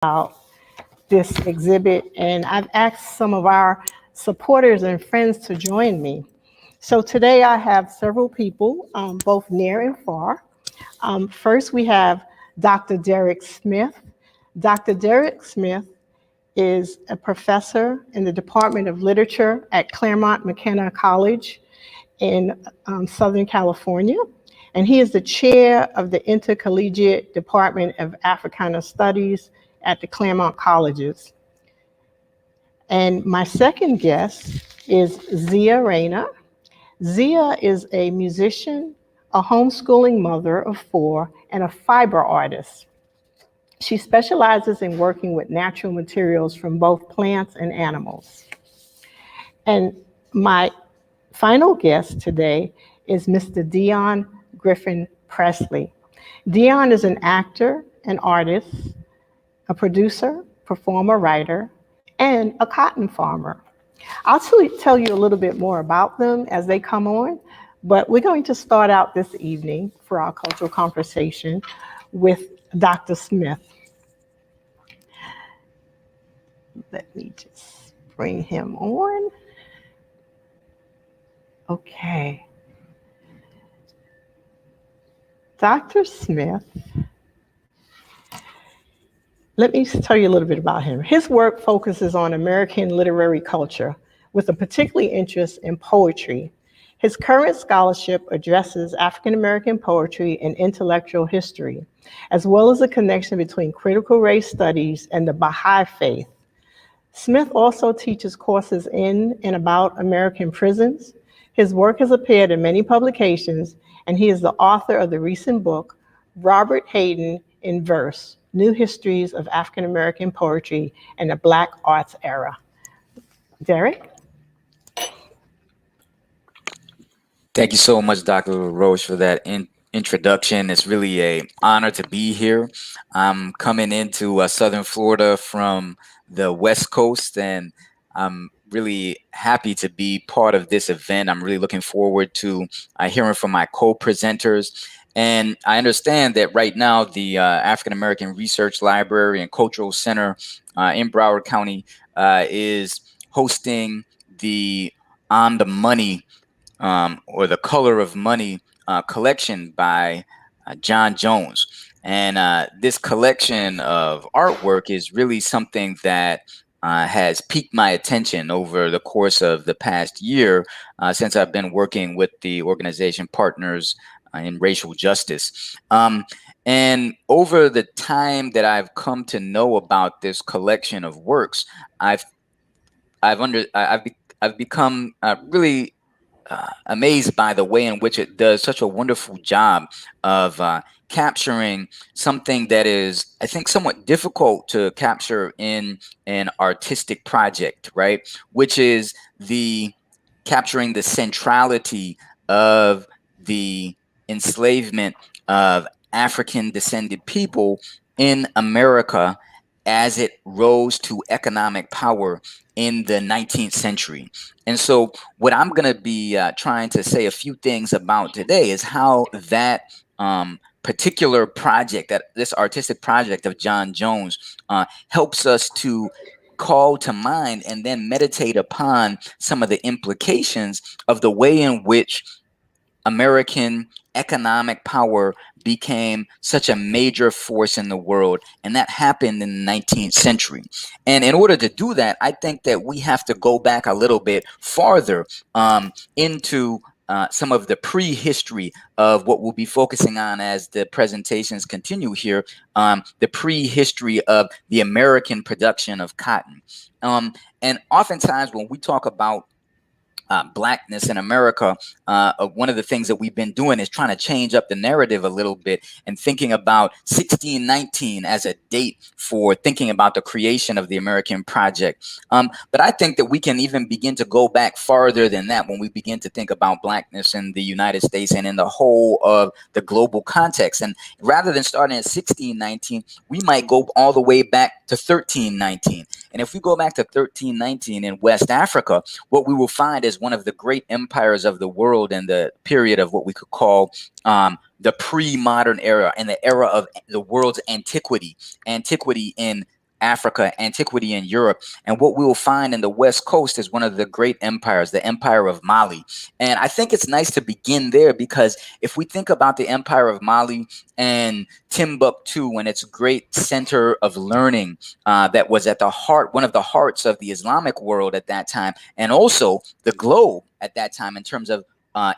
about this exhibit, and I've asked some of our supporters and friends to join me. So today I have several people, both near and far. First, we have Dr. Derik Smith. Dr. Derik Smith is a professor in the Department of Literature at Claremont McKenna College in Southern California. And he is the chair of the Intercollegiate Department of Africana Studies at the Claremont Colleges. And my second guest is Zia Rayner. Zia is a musician, a homeschooling mother of 4, and a fiber artist. She specializes in working with natural materials from both plants and animals. And my final guest today is Mr. Deon Griffin-Pressley. Dion is an actor, an artist, a producer, performer, writer, and a cotton farmer. I'll tell you a little bit more about them as they come on, but we're going to start out this evening for our cultural conversation with Dr. Smith. Let me just bring him on. Okay. Dr. Smith, let me tell you a little bit about him. His work focuses on American literary culture with a particular interest in poetry. His current scholarship addresses African American poetry and intellectual history, as well as the connection between critical race studies and the Baha'i faith. Smith also teaches courses in and about American prisons. His work has appeared in many publications, and he is the author of the recent book, Robert Hayden in Verse, New Histories of African American Poetry and the Black Arts Era. Derik? Thank you so much, Dr. LaRoche, for that introduction. It's really an honor to be here. I'm coming into Southern Florida from the West Coast, and I'm really happy to be part of this event. I'm really looking forward to hearing from my co-presenters. And I understand that right now the African American Research Library and Cultural Center in Broward County is hosting the On the Money or the Color of Money collection by John Jones. And this collection of artwork is really something that has piqued my attention over the course of the past year since I've been working with the organization Partners in Racial Justice. And over the time that I've come to know about this collection of works, I've become really amazed by the way in which it does such a wonderful job of capturing something that is, I think, somewhat difficult to capture in an artistic project, right? Which is capturing the centrality of the enslavement of African descended people in America as it rose to economic power in the 19th century. And so what I'm going to be trying to say a few things about today is how that particular project, this artistic project of John Jones, helps us to call to mind and then meditate upon some of the implications of the way in which American economic power became such a major force in the world, and that happened in the 19th century. And in order to do that, I think that we have to go back a little bit farther into some of the prehistory of what we'll be focusing on as the presentations continue here, the prehistory of the American production of cotton. And oftentimes when we talk about Blackness in America, one of the things that we've been doing is trying to change up the narrative a little bit and thinking about 1619 as a date for thinking about the creation of the American project. But I think that we can even begin to go back farther than that when we begin to think about Blackness in the United States and in the whole of the global context. And rather than starting at 1619, we might go all the way back to 1319. And if we go back to 1319 in West Africa, what we will find is one of the great empires of the world in the period of what we could call the pre-modern era and the era of the world's antiquity in Africa, antiquity, and Europe. And what we will find in the West Coast is one of the great empires, the Empire of Mali. And I think it's nice to begin there, because if we think about the Empire of Mali and Timbuktu and its great center of learning that was at the heart, one of the hearts of the Islamic world at that time, and also the globe at that time in terms of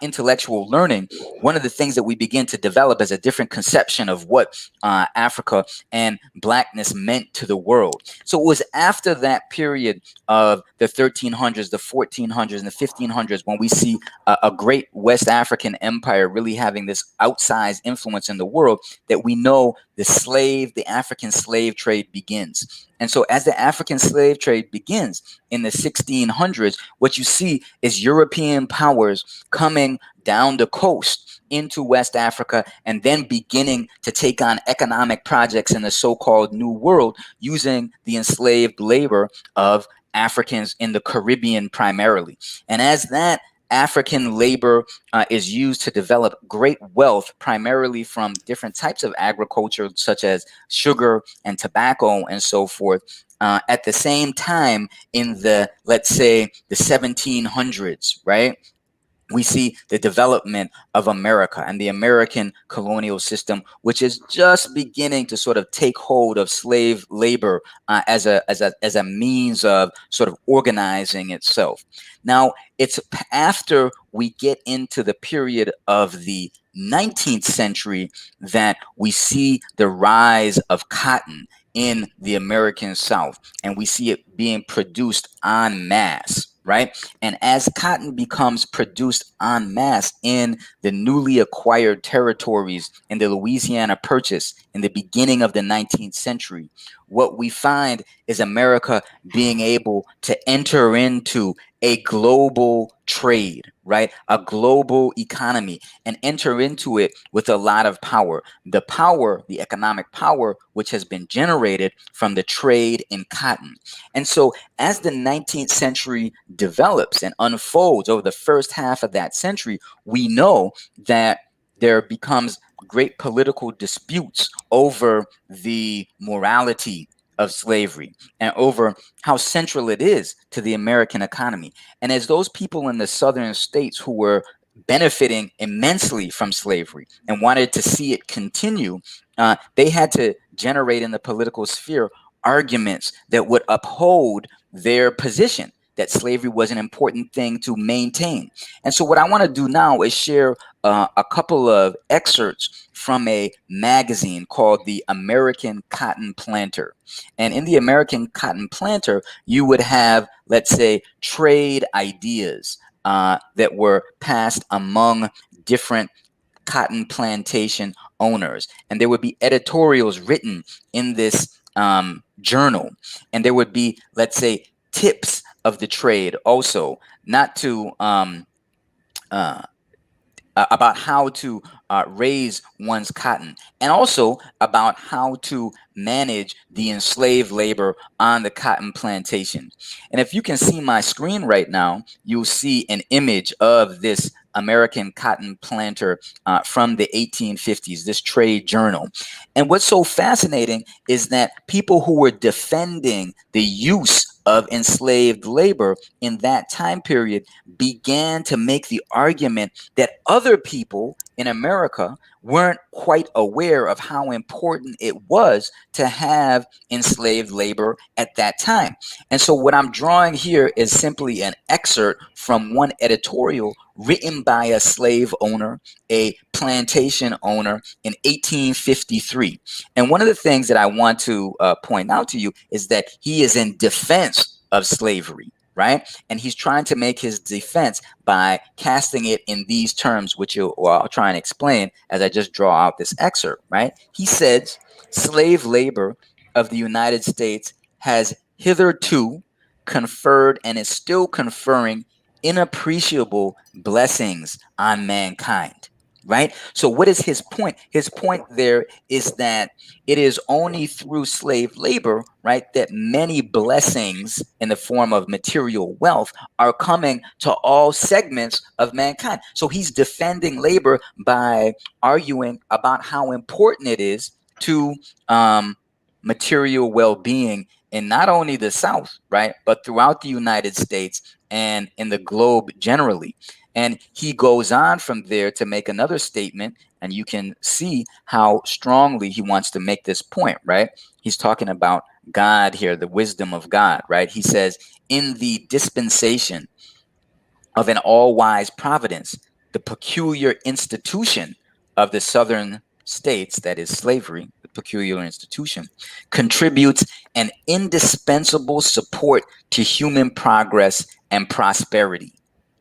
intellectual learning, one of the things that we begin to develop is a different conception of what Africa and Blackness meant to the world. So it was after that period of the 1300s, the 1400s, and the 1500s when we see a great West African empire really having this outsized influence in the world that we know the African slave trade begins. And so as the African slave trade begins in the 1600s, what you see is European powers coming down the coast into West Africa and then beginning to take on economic projects in the so-called New World using the enslaved labor of Africans in the Caribbean primarily. And as that African labor is used to develop great wealth, primarily from different types of agriculture, such as sugar and tobacco and so forth. At the same time, in the, let's say, the 1700s, right? We see the development of America and the American colonial system, which is just beginning to sort of take hold of slave labor as a means of sort of organizing itself. Now, it's after we get into the period of the 19th century that we see the rise of cotton in the American South, and we see it being produced en masse, right? And as cotton becomes produced en masse in the newly acquired territories in the Louisiana Purchase in the beginning of the 19th century, what we find is America being able to enter into a global trade, right? A global economy, and enter into it with a lot of power. The power, the economic power, which has been generated from the trade in cotton. And so as the 19th century develops and unfolds over the first half of that century, we know that there becomes great political disputes over the morality of slavery and over how central it is to the American economy. And as those people in the southern states who were benefiting immensely from slavery and wanted to see it continue, they had to generate in the political sphere arguments that would uphold their position that slavery was an important thing to maintain. And so what I want to do now is share a couple of excerpts from a magazine called the American Cotton Planter. And in the American Cotton Planter, you would have, let's say, trade ideas that were passed among different cotton plantation owners. And there would be editorials written in this journal. And there would be, let's say, tips of the trade also, not to about how to raise one's cotton, and also about how to manage the enslaved labor on the cotton plantation. And if you can see my screen right now, you'll see an image of this American Cotton Planter from the 1850s, this trade journal. And what's so fascinating is that people who were defending the use of enslaved labor in that time period began to make the argument that other people in America weren't quite aware of how important it was to have enslaved labor at that time. And so what I'm drawing here is simply an excerpt from one editorial written by a slave owner, a plantation owner in 1853. And one of the things that I want to point out to you is that he is in defense of slavery, right? And he's trying to make his defense by casting it in these terms, which I'll try and explain as I just draw out this excerpt, right? He says, slave labor of the United States has hitherto conferred and is still conferring inappreciable blessings on mankind, right? So what is his point? His point there is that it is only through slave labor, right, that many blessings in the form of material wealth are coming to all segments of mankind. So he's defending labor by arguing about how important it is to material well-being in not only the South, right, but throughout the United States and in the globe generally. And he goes on from there to make another statement, and you can see how strongly he wants to make this point, right? He's talking about God here, the wisdom of God, right? He says, in the dispensation of an all-wise providence, the peculiar institution of the Southern states, that is slavery, the peculiar institution, contributes an indispensable support to human progress and prosperity.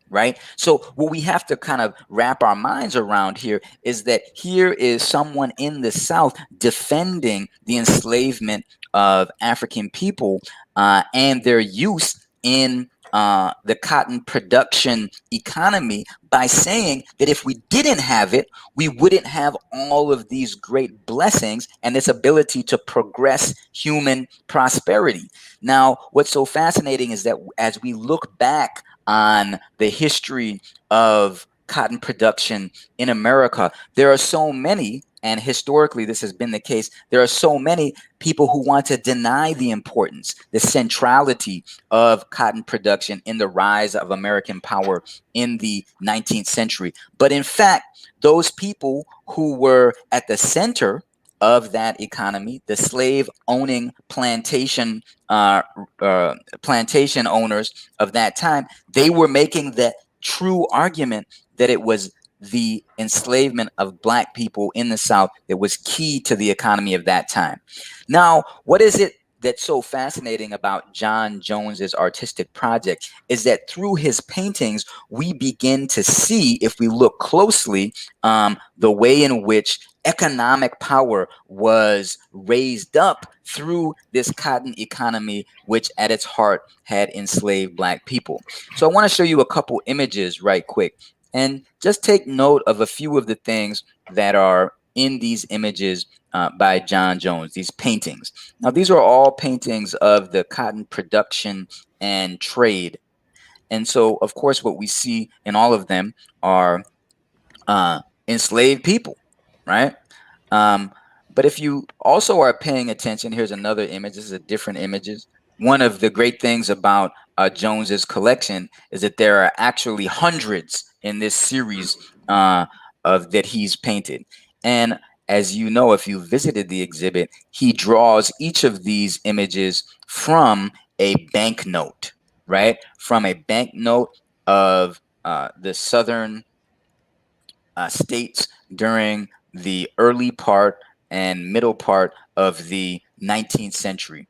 Right. So what we have to kind of wrap our minds around here is that here is someone in the South defending the enslavement of African people and their use in the cotton production economy by saying that if we didn't have it, we wouldn't have all of these great blessings and this ability to progress human prosperity. Now, what's so fascinating is that as we look back on the history of cotton production in America, there are so many, and historically this has been the case, there are so many people who want to deny the importance, the centrality of cotton production in the rise of American power in the 19th century. But in fact, those people who were at the center of that economy, the slave owning plantation plantation owners of that time, they were making the true argument that it was the enslavement of Black people in the South that was key to the economy of that time. Now, what is it that's so fascinating about John Jones's artistic project is that through his paintings, we begin to see, if we look closely, the way in which economic power was raised up through this cotton economy, which at its heart had enslaved Black people. So I want to show you a couple images right quick and just take note of a few of the things that are in these images by John Jones, these paintings. Now, these are all paintings of the cotton production and trade. And so, of course, what we see in all of them are enslaved people, right? But if you also are paying attention, here's another image. This is a different images. One of the great things about Jones's collection is that there are actually hundreds in this series of that he's painted. And as you know, if you visited the exhibit, he draws each of these images from a banknote, right? From a banknote of the Southern states during the early part and middle part of the 19th century.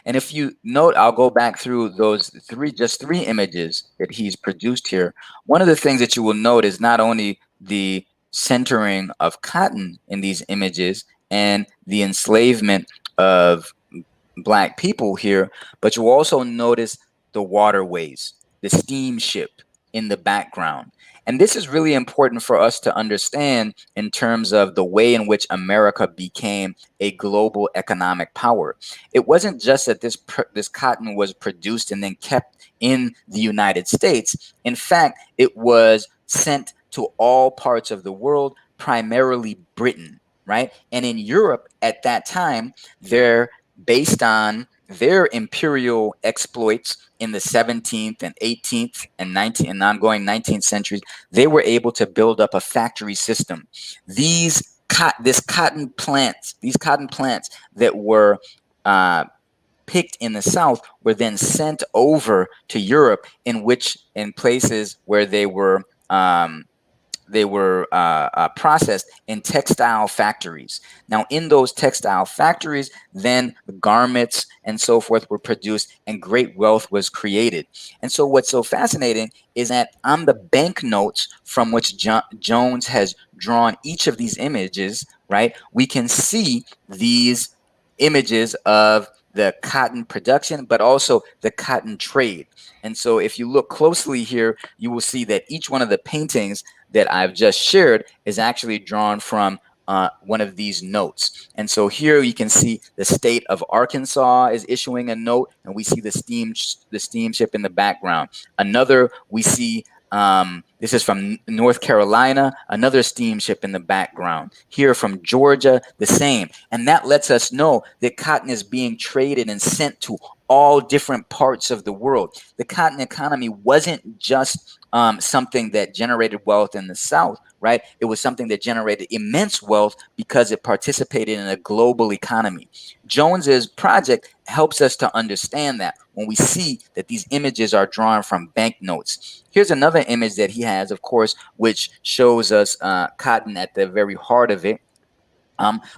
And if you note, I'll go back through those just three images that he's produced here. One of the things that you will note is not only the centering of cotton in these images and the enslavement of Black people here, but you'll also notice the waterways, the steamship in the background. And this is really important for us to understand in terms of the way in which America became a global economic power. It wasn't just that this cotton was produced and then kept in the United States. In fact, it was sent to all parts of the world, primarily Britain, right? And in Europe at that time, they're based on their imperial exploits in the 17th and 18th and 19th and ongoing 19th centuries, they were able to build up a factory system. These cotton plants that were picked in the South were then sent over to Europe, in places where they were processed in textile factories. Now, in those textile factories, then the garments and so forth were produced and great wealth was created. And so what's so fascinating is that on the banknotes from which Jones has drawn each of these images, right, we can see these images of the cotton production, but also the cotton trade. And so if you look closely here, you will see that each one of the paintings that I've just shared is actually drawn from one of these notes. And so here you can see the state of Arkansas is issuing a note, and we see the steamship in the background. Another, we see This is from North Carolina, another steamship in the background. Here from Georgia, the same. And that lets us know that cotton is being traded and sent to all different parts of the world. The cotton economy wasn't just something that generated wealth in the South, right? It was something that generated immense wealth because it participated in a global economy. Jones's project helps us to understand that when we see that these images are drawn from banknotes. Here's another image that he has, of course, which shows us cotton at the very heart of it.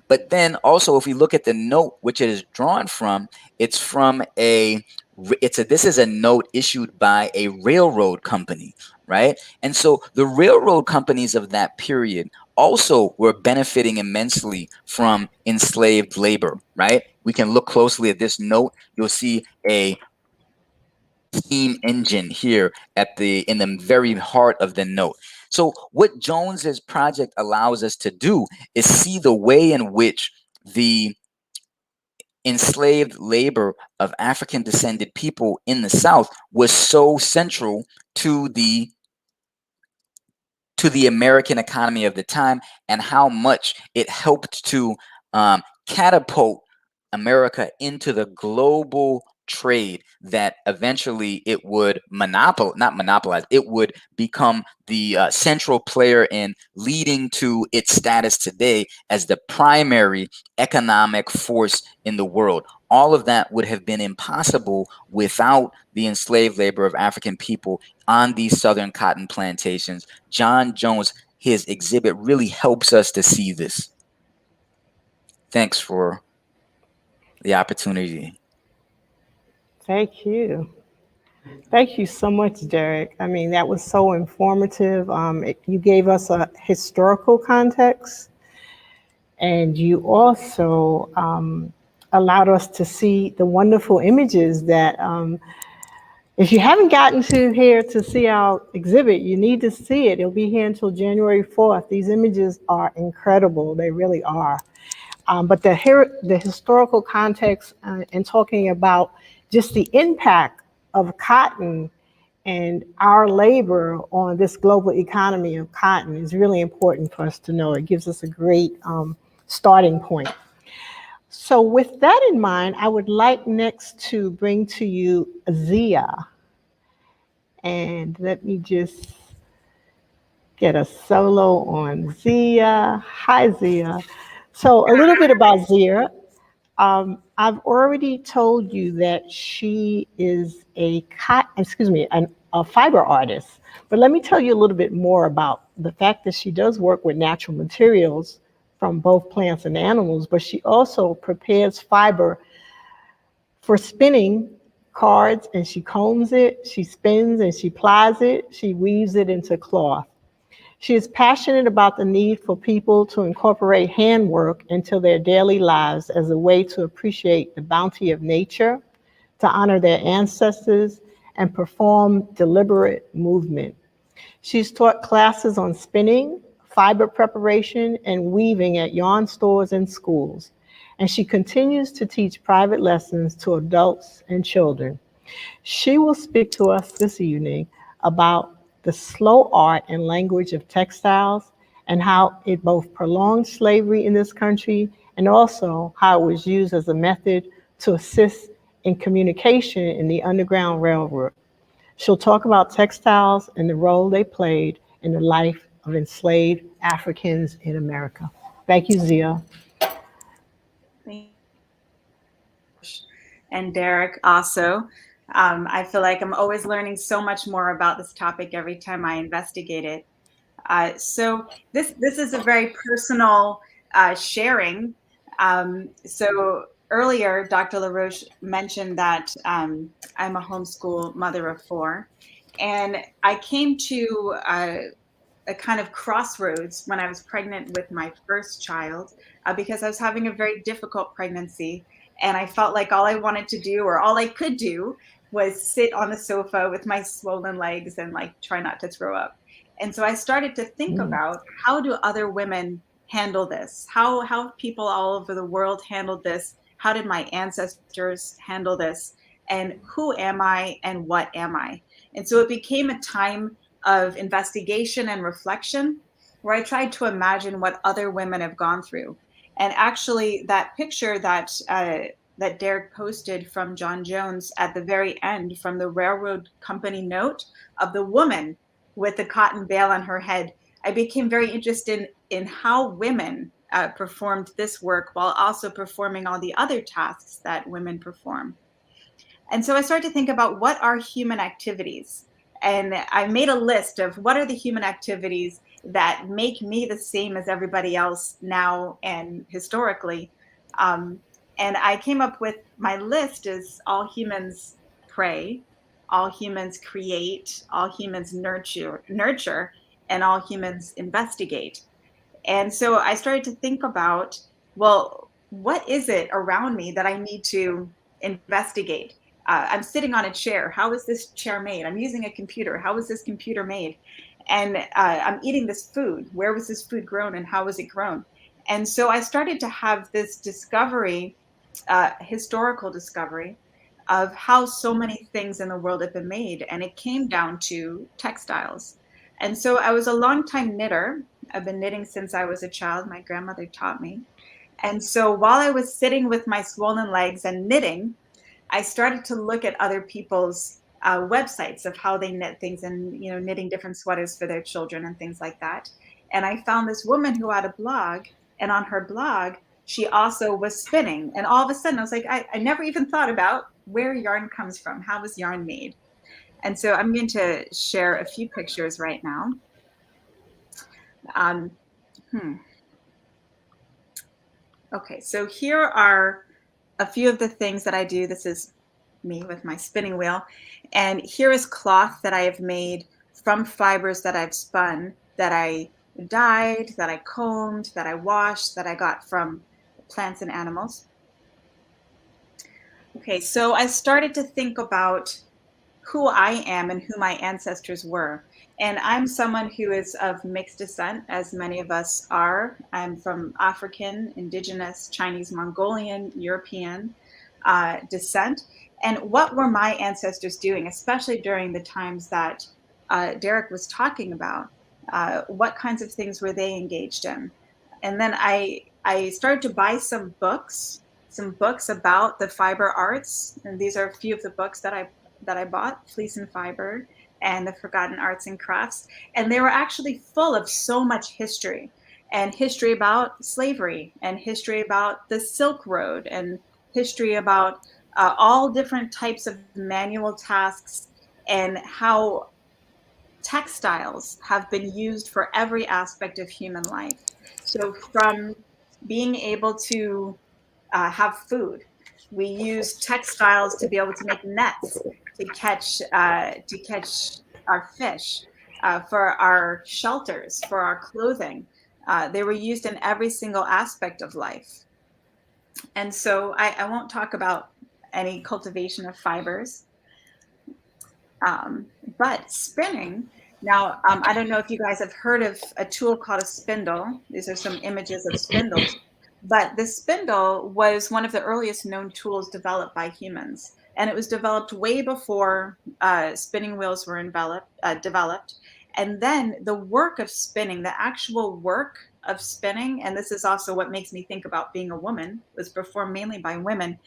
But then also, if we look at the note which it is drawn from, it's from this is a note issued by a railroad company, right? And so the railroad companies of that period also were benefiting immensely from enslaved labor, right? We can look closely at this note. You'll see a steam engine here in the very heart of the note. So what Jones's project allows us to do is see the way in which the enslaved labor of African descended people in the South was so central to the American economy of the time, and how much it helped to catapult America into the global trade that eventually it would not monopolize, it would become the central player in leading to its status today as the primary economic force in the world. All of that would have been impossible without the enslaved labor of African people on these southern cotton plantations. John Jones, his exhibit really helps us to see this. Thanks for the opportunity. Thank you. Thank you so much, Derik. I mean, that was so informative. You gave us a historical context, and you also allowed us to see the wonderful images that if you haven't gotten to here to see our exhibit, you need to see it. It'll be here until January 4th. These images are incredible. They really are. But the historical context and talking about just the impact of cotton and our labor on this global economy of cotton is really important for us to know. It gives us a great starting point. So with that in mind, I would like next to bring to you Zia. And let me just get a solo on Zia. Hi, Zia. So a little bit about Zia. I've already told you that she is a fiber artist. But let me tell you a little bit more about the fact that she does work with natural materials from both plants and animals, but she also prepares fiber for spinning cards, and she combs it, she spins and she plies it, she weaves it into cloth. She is passionate about the need for people to incorporate handwork into their daily lives as a way to appreciate the bounty of nature, to honor their ancestors, and perform deliberate movement. She's taught classes on spinning, fiber preparation, and weaving at yarn stores and schools. And she continues to teach private lessons to adults and children. She will speak to us this evening about the slow art and language of textiles and how it both prolonged slavery in this country and also how it was used as a method to assist in communication in the Underground Railroad. She'll talk about textiles and the role they played in the life of enslaved Africans in America. Thank you, Zia. And Derik also. I feel like I'm always learning so much more about this topic every time I investigate it. So this is a very personal sharing. So earlier, Dr. LaRoche mentioned that I'm a homeschool mother of 4, and I came to a kind of crossroads when I was pregnant with my first child because I was having a very difficult pregnancy. And I felt like all I wanted to do, or all I could do, was sit on the sofa with my swollen legs and like try not to throw up. And so I started to think about, how do other women handle this? How have people all over the world handled this? How did my ancestors handle this? And who am I and what am I? And so it became a time of investigation and reflection, where I tried to imagine what other women have gone through. And actually, that picture that that Derik posted from John Jones at the very end, from the railroad company note of the woman with the cotton bale on her head, I became very interested in how women performed this work while also performing all the other tasks that women perform. And so I started to think about, what are human activities? And I made a list of what are the human activities that make me the same as everybody else now and historically. And I came up with, my list is: all humans pray, all humans create, all humans nurture, and all humans investigate. And so I started to think about, well, what is it around me that I need to investigate? I'm sitting on a chair. How is this chair made? I'm using a computer. How is this computer made? And I'm eating this food. Where was this food grown and how was it grown? And so I started to have this discovery, historical discovery, of how so many things in the world have been made. And it came down to textiles. And so I was a longtime knitter. I've been knitting since I was a child. My grandmother taught me. And so while I was sitting with my swollen legs and knitting, I started to look at other people's websites of how they knit things, and knitting different sweaters for their children and things like that. And I found this woman who had a blog, and on her blog, she also was spinning. And all of a sudden, I was like, I never even thought about where yarn comes from. How was yarn made? And so I'm going to share a few pictures right now. Okay, so here are a few of the things that I do. This is me with my spinning wheel. And here is cloth that I have made from fibers that I've spun, that I dyed, that I combed, that I washed, that I got from plants and animals. Okay, so I started to think about who I am and who my ancestors were. And I'm someone who is of mixed descent, as many of us are. I'm from African, Indigenous, Chinese, Mongolian, European descent. And what were my ancestors doing, especially during the times that Derik was talking about? What kinds of things were they engaged in? And then I started to buy some books about the fiber arts. And these are a few of the books that I bought: Fleece and Fiber and The Forgotten Arts and Crafts. And they were actually full of so much history, and history about slavery, and history about the Silk Road, and history about all different types of manual tasks, and how textiles have been used for every aspect of human life. So from being able to have food, we use textiles to be able to make nets, to catch our fish, for our shelters, for our clothing. They were used in every single aspect of life. And so I won't talk about any cultivation of fibers, but spinning. Now, I don't know if you guys have heard of a tool called a spindle. These are some images of spindles. But the spindle was one of the earliest known tools developed by humans. And it was developed way before spinning wheels were developed. And then the work of spinning, the actual work of spinning, and this is also what makes me think about being a woman, was performed mainly by women.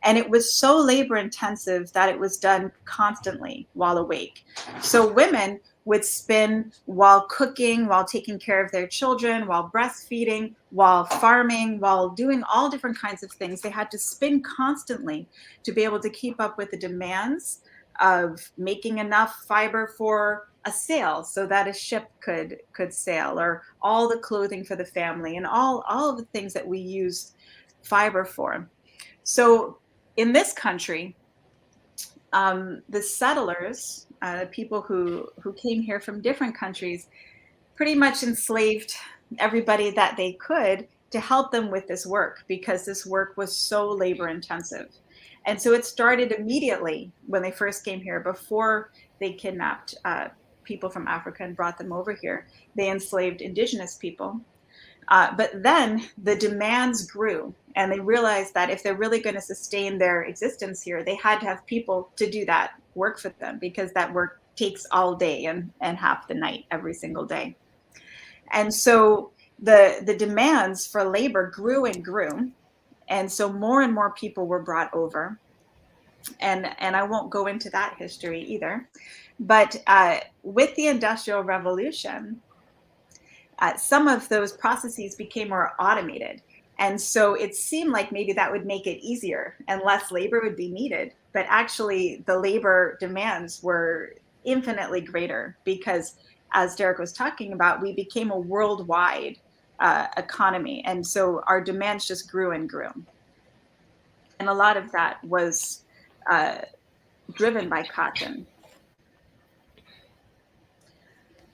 And it was so labor intensive that it was done constantly while awake. So women would spin while cooking, while taking care of their children, while breastfeeding, while farming, while doing all different kinds of things. They had to spin constantly to be able to keep up with the demands of making enough fiber for a sail so that a ship could sail, or all the clothing for the family, and all of the things that we use fiber for. So in this country, the settlers, people who came here from different countries, pretty much enslaved everybody that they could to help them with this work, because this work was so labor intensive. And so it started immediately when they first came here. Before they kidnapped people from Africa and brought them over here, they enslaved indigenous people. But then the demands grew, and they realized that if they're really going to sustain their existence here, they had to have people to do that work for them, because that work takes all day and half the night every single day. And so the demands for labor grew and grew. And so more and more people were brought over. And I won't go into that history either. But with the Industrial Revolution, some of those processes became more automated. And so it seemed like maybe that would make it easier and less labor would be needed. But actually, the labor demands were infinitely greater because, as Derik was talking about, we became a worldwide economy. And so our demands just grew and grew. And a lot of that was driven by cotton.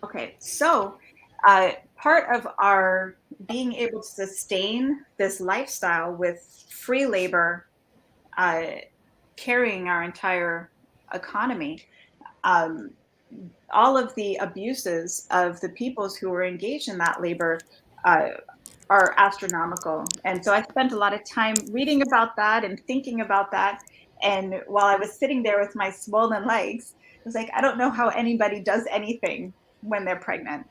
Okay, so part of our being able to sustain this lifestyle with free labor carrying our entire economy, all of the abuses of the peoples who were engaged in that labor are astronomical. And so I spent a lot of time reading about that and thinking about that. And while I was sitting there with my swollen legs, I was like, I don't know how anybody does anything when they're pregnant.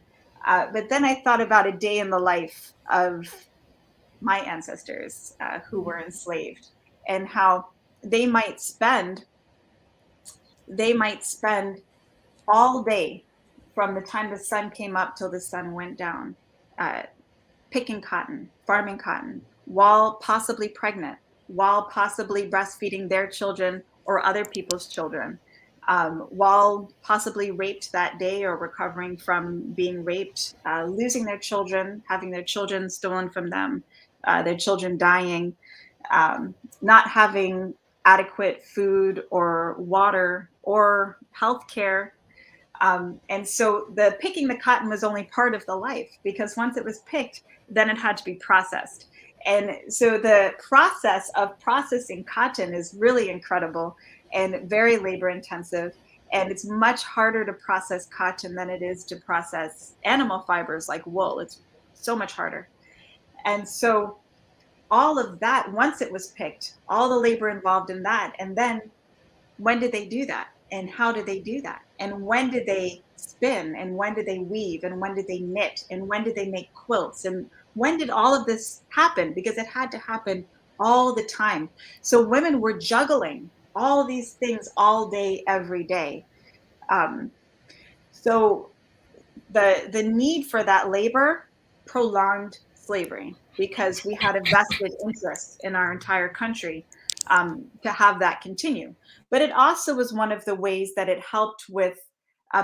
But then I thought about a day in the life of my ancestors who were enslaved and how they might spend all day from the time the sun came up till the sun went down, picking cotton, farming cotton, while possibly pregnant, while possibly breastfeeding their children or other people's children, while possibly raped that day or recovering from being raped, losing their children, having their children stolen from them, their children dying, not having adequate food or water or health care. And so the picking the cotton was only part of the life, because once it was picked, then it had to be processed. And so the process of processing cotton is really incredible and very labor intensive. And it's much harder to process cotton than it is to process animal fibers like wool. It's so much harder. And so all of that, once it was picked, all the labor involved in that. And then when did they do that? And how did they do that? And when did they spin? And when did they weave? And when did they knit? And when did they make quilts? And when did all of this happen? Because it had to happen all the time. So women were juggling all these things all day, every day. So the need for that labor prolonged slavery, because we had a vested interest in our entire country to have that continue. But it also was one of the ways that it helped with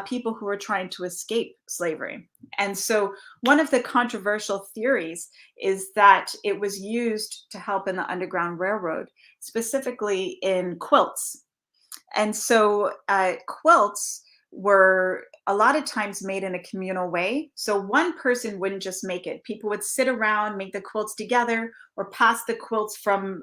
people who were trying to escape slavery. And so one of the controversial theories is that it was used to help in the Underground Railroad, specifically in quilts. And so quilts were a lot of times made in a communal way. So one person wouldn't just make it. People would sit around, make the quilts together, or pass the quilts from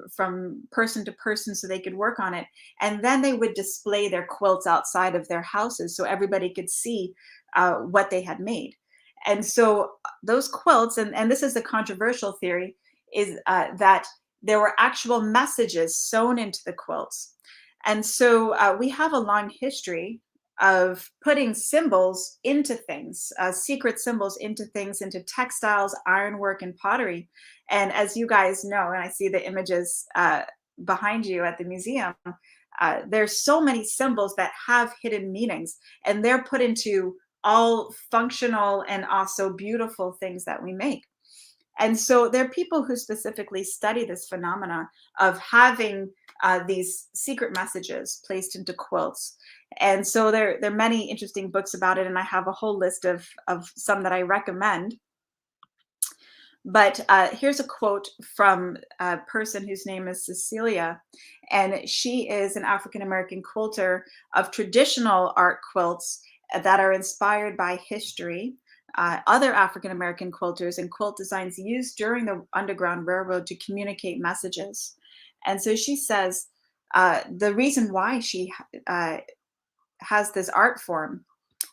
person to person so they could work on it. And then they would display their quilts outside of their houses so everybody could see what they had made. And so those quilts, and this is the controversial theory, is that there were actual messages sewn into the quilts. And so we have a long history of putting symbols into things, secret symbols into things, into textiles, ironwork, and pottery. And as you guys know, and I see the images behind you at the museum, there's so many symbols that have hidden meanings, and they're put into all functional and also beautiful things that we make. And so there are people who specifically study this phenomena of having these secret messages placed into quilts. And so there are many interesting books about it, and I have a whole list of some that I recommend. But here's a quote from a person whose name is Cecilia, and she is an African-American quilter of traditional art quilts that are inspired by history, other African-American quilters, and quilt designs used during the Underground Railroad to communicate messages. And so she says the reason why she has this art form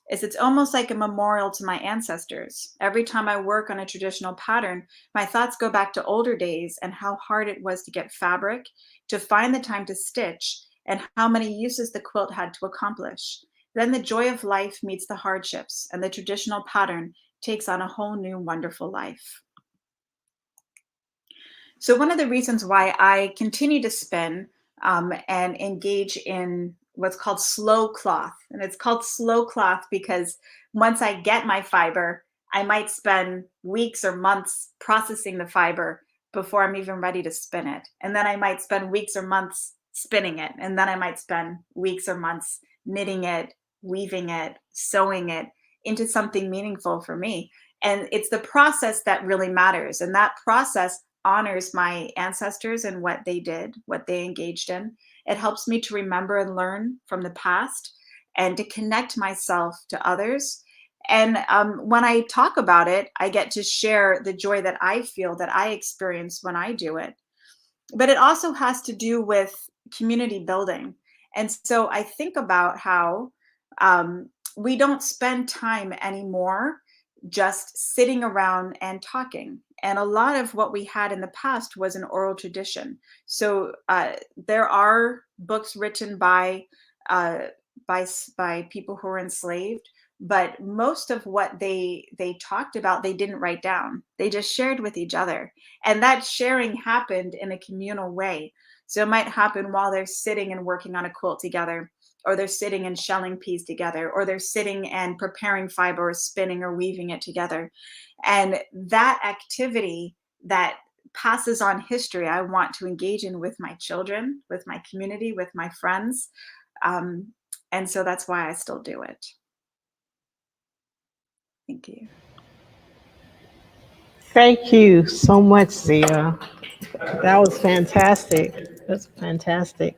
is it's almost like a memorial to my ancestors. Every time I work on a traditional pattern, my thoughts go back to older days and how hard it was to get fabric, to find the time to stitch, and how many uses the quilt had to accomplish. then the joy of life meets the hardships, and the traditional pattern takes on a whole new wonderful life. So one of the reasons why I continue to spin and engage in what's called slow cloth, and it's called slow cloth because once I get my fiber, I might spend weeks or months processing the fiber before I'm even ready to spin it. And then I might spend weeks or months spinning it. And then I might spend weeks or months knitting it, weaving it, sewing it into something meaningful for me. And it's the process that really matters. And that process honors my ancestors and what they did, what they engaged in. It helps me to remember and learn from the past and to connect myself to others. And when I talk about it, I get to share the joy that I feel, that I experience when I do it. But it also has to do with community building. And so I think about how we don't spend time anymore just sitting around and talking. And a lot of what we had in the past was an oral tradition. So there are books written by people who were enslaved, but most of what they talked about, they didn't write down. They just shared with each other. And that sharing happened in a communal way. So it might happen while they're sitting and working on a quilt together, or they're sitting and shelling peas together, or they're sitting and preparing fiber or spinning or weaving it together. And that activity that passes on history, I want to engage in with my children, with my community, with my friends. And so that's why I still do it. Thank you. Thank you so much, Zia. That was fantastic. That's fantastic.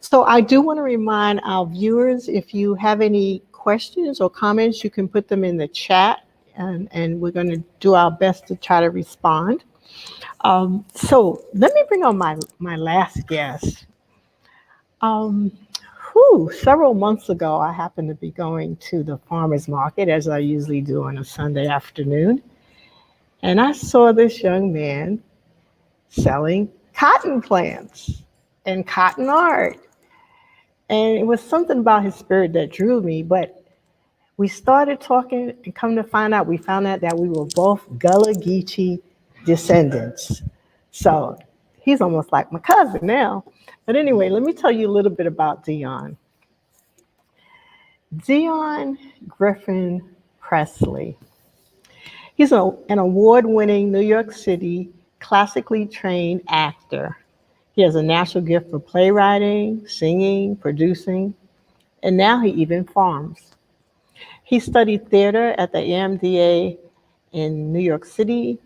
So I do want to remind our viewers, if you have any questions or comments, you can put them in the chat, and we're going to do our best to try to respond. So let me bring on my last guest. Several months ago, I happened to be going to the farmer's market, as I usually do on a Sunday afternoon, and I saw this young man selling cotton plants and cotton art. And it was something about his spirit that drew me, but we started talking and come to find out, we found out that we were both Gullah Geechee descendants. So he's almost like my cousin now. But anyway, let me tell you a little bit about Dion. Deon Griffin-Pressley. He's an award-winning New York City classically trained actor. He has a natural gift for playwriting, singing, producing, and now he even farms. He studied theater at the AMDA in New York City,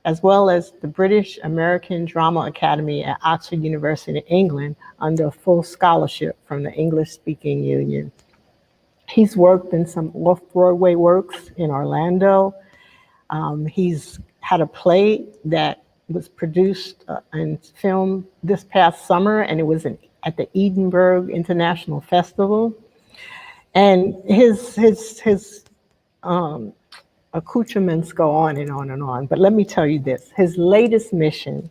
as well as the British American Drama Academy at Oxford University in England under a full scholarship from the English Speaking Union. He's worked in some off-Broadway works in Orlando. He's had a play that was produced and filmed this past summer, and it was at the Edinburgh International Festival. And his accoutrements go on and on and on. But let me tell you this, his latest mission,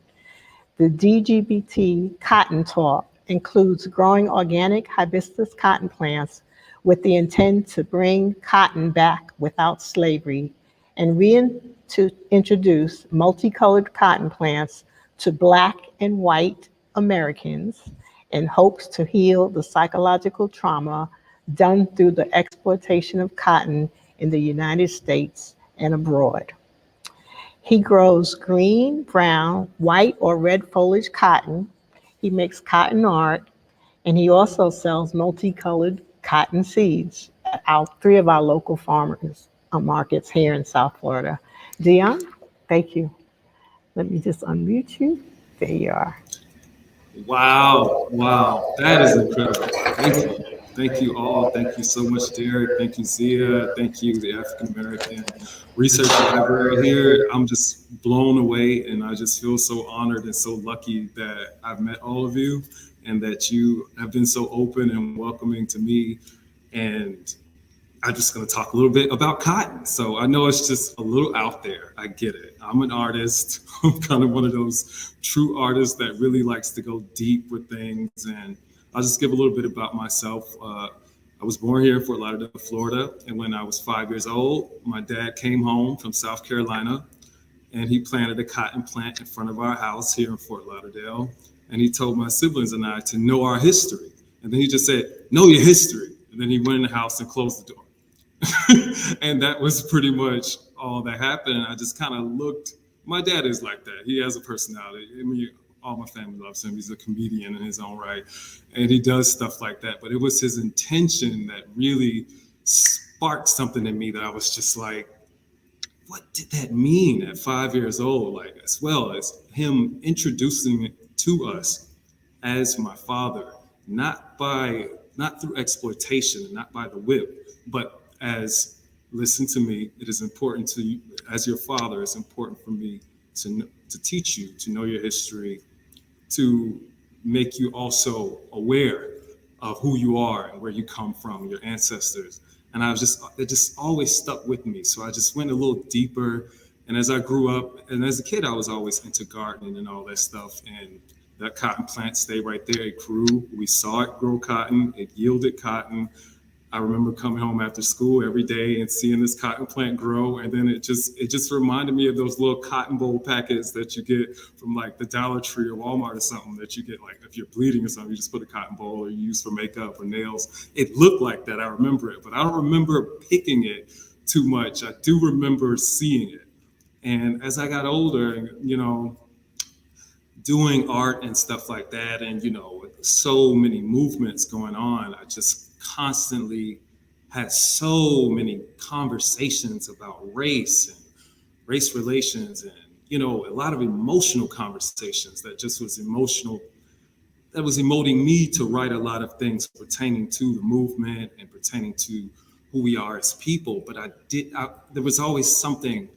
the DGBT Cotton Talk, includes growing organic hibiscus cotton plants with the intent to bring cotton back without slavery and to introduce multicolored cotton plants to Black and white Americans in hopes to heal the psychological trauma done through the exploitation of cotton in the United States and abroad. He grows green, brown, white, or red foliage cotton. He makes cotton art, and he also sells multicolored cotton seeds at three of our local farmers markets here in South Florida. Dion, thank you. Let me just unmute you. There you are. Wow, that is incredible. Thank you. Thank you all. Thank you so much, Derik. Thank you, Zia. Thank you, the African American Research Library here. I'm just blown away, and I just feel so honored and so lucky that I've met all of you and that you have been so open and welcoming to me. And I'm just going to talk a little bit about cotton. So I know it's just a little out there. I get it. I'm an artist. I'm kind of one of those true artists that really likes to go deep with things. And I'll just give a little bit about myself. I was born here in Fort Lauderdale, Florida. And when I was 5 years old, my dad came home from South Carolina and he planted a cotton plant in front of our house here in Fort Lauderdale. And he told my siblings and I to know our history. And then he just said, know your history. And then he went in the house and closed the door. And that was pretty much all that happened. And I just kind of looked, my dad is like that. He has a personality. I mean, all my family loves him. He's a comedian in his own right. And he does stuff like that. But it was his intention that really sparked something in me that I was just like, what did that mean at 5 years old? Like, as well as him introducing it to us as my father, not through exploitation, not by the whip, but as, listen to me, it is important to you, as your father, it's important for me to teach you, to know your history, to make you also aware of who you are and where you come from, your ancestors. And it just always stuck with me. So I just went a little deeper. And as I grew up, and as a kid, I was always into gardening and all that stuff. And that cotton plant stayed right there. It grew. We saw it grow cotton. It yielded cotton. I remember coming home after school every day and seeing this cotton plant grow. And then it just reminded me of those little cotton boll packets that you get from like the Dollar Tree or Walmart or something that you get, like if you're bleeding or something, you just put a cotton boll or you use for makeup or nails. It looked like that. I remember it, but I don't remember picking it too much. I do remember seeing it. And as I got older, you know, doing art and stuff like that, and, you know, with so many movements going on, I just constantly had so many conversations about race and race relations and, you know, a lot of emotional conversations that just was emotional, that was emoting me to write a lot of things pertaining to the movement and pertaining to who we are as people. But there was always something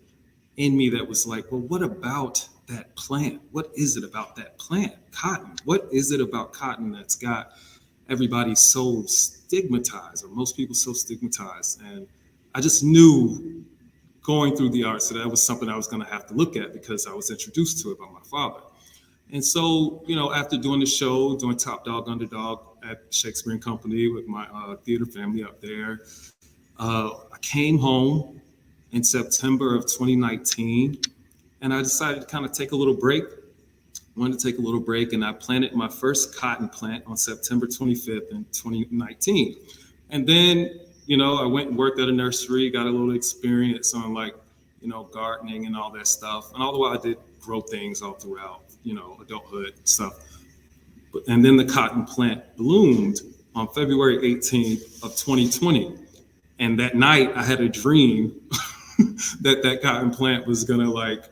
in me that was like, well, what about that plant? What is it about that plant? Cotton. What is it about cotton that's got everybody so stigmatized, or most people so stigmatized? And I just knew going through the arts that was something I was going to have to look at because I was introduced to it by my father. And so, you know, after doing the show, doing Top Dog, Underdog at Shakespeare and Company with my theater family up there, I came home in September of 2019, and I decided to kind of take a little break. Wanted to take a little break, and I planted my first cotton plant on September 25th in 2019. And then, you know, I went and worked at a nursery, got a little experience on, like, you know, gardening and all that stuff. And all the while I did grow things all throughout, you know, adulthood stuff. And then the cotton plant bloomed on February 18th of 2020. And that night I had a dream that cotton plant was gonna like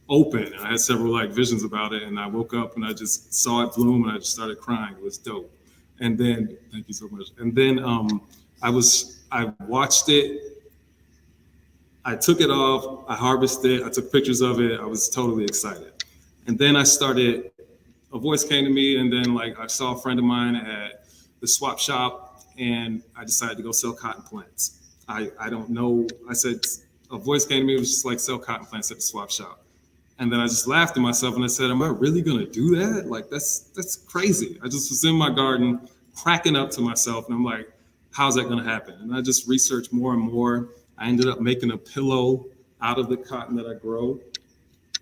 open. I had several like visions about it, and I woke up and I just saw it bloom and I just started crying. It was dope. And then, thank you so much. And then I watched it. I took it off, I harvested, I took pictures of it. I was totally excited. And then a voice came to me, and then like I saw a friend of mine at the swap shop, and I decided to go sell cotton plants. I don't know, a voice came to me, it was just like, sell cotton plants at the swap shop. And then I just laughed at myself and I said, am I really gonna do that? Like, that's crazy. I just was in my garden cracking up to myself, and I'm like, how's that gonna happen? And I just researched more and more. I ended up making a pillow out of the cotton that I grow.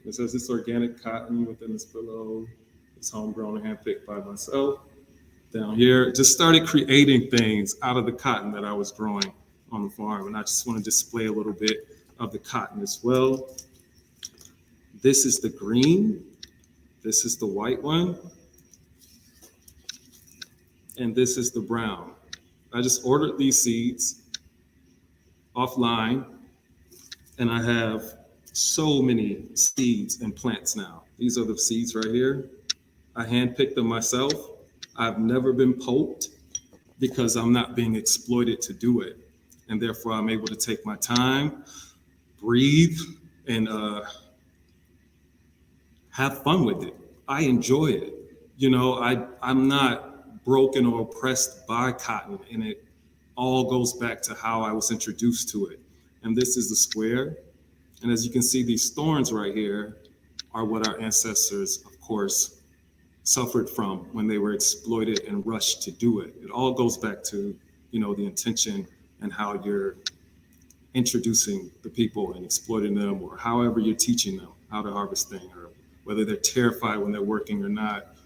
It says it's organic cotton within this pillow. It's homegrown and handpicked by myself. Down here, just started creating things out of the cotton that I was growing on the farm. And I just want to display a little bit of the cotton as well. This is the green. This is the white one. And this is the brown. I just ordered these seeds offline, and I have so many seeds and plants now. These are the seeds right here. I handpicked them myself. I've never been poked because I'm not being exploited to do it. And therefore I'm able to take my time, breathe, and have fun with it. I enjoy it. You know, I'm not broken or oppressed by cotton, and it all goes back to how I was introduced to it. And this is the square. And as you can see, these thorns right here are what our ancestors, of course, suffered from when they were exploited and rushed to do it. It all goes back to the intention and how you're introducing the people and exploiting them, or however you're teaching them how to harvest things, or whether they're terrified when they're working or not.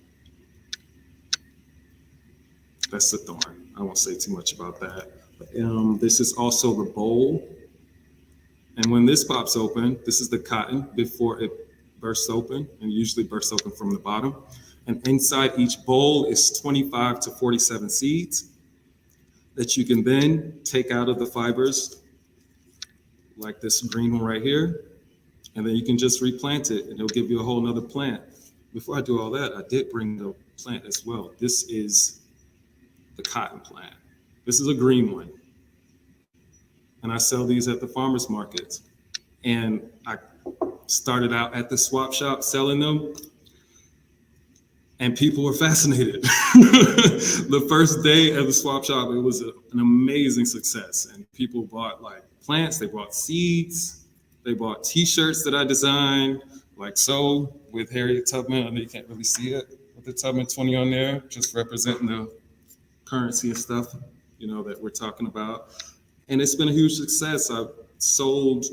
That's the thorn. I won't say too much about that. This is also the bowl. And when this pops open, this is the cotton before it bursts open, and usually bursts open from the bottom. And inside each bowl is 25 to 47 seeds that you can then take out of the fibers, like this green one right here, and then you can just replant it and it'll give you a whole nother plant. Before I do all that, I did bring the plant as well. This is the cotton plant. This is a green one. And I sell these at the farmers markets. And I started out at the swap shop selling them, and people were fascinated. The first day at the swap shop, it was an amazing success. And people bought like plants, they bought seeds, they bought t-shirts that I designed, like so, with Harriet Tubman. I know you can't really see it, with the Tubman 20 on there, just representing the currency and stuff, that we're talking about. And it's been a huge success. I've sold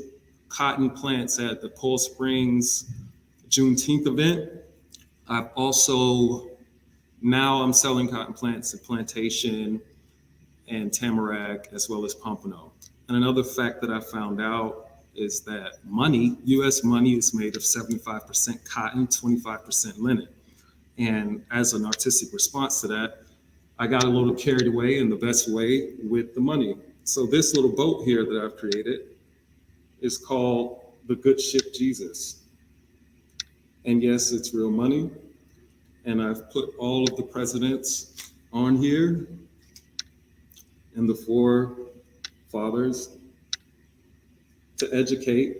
cotton plants at the Cold Springs Juneteenth event. I've also, now I'm selling cotton plants at Plantation and Tamarack, as well as Pompano. And another fact that I found out is that money, US money, is made of 75% cotton, 25% linen. And as an artistic response to that, I got a little carried away in the best way with the money. So this little boat here that I've created is called the Good Ship Jesus. And yes, it's real money. And I've put all of the presidents on here and the four fathers to educate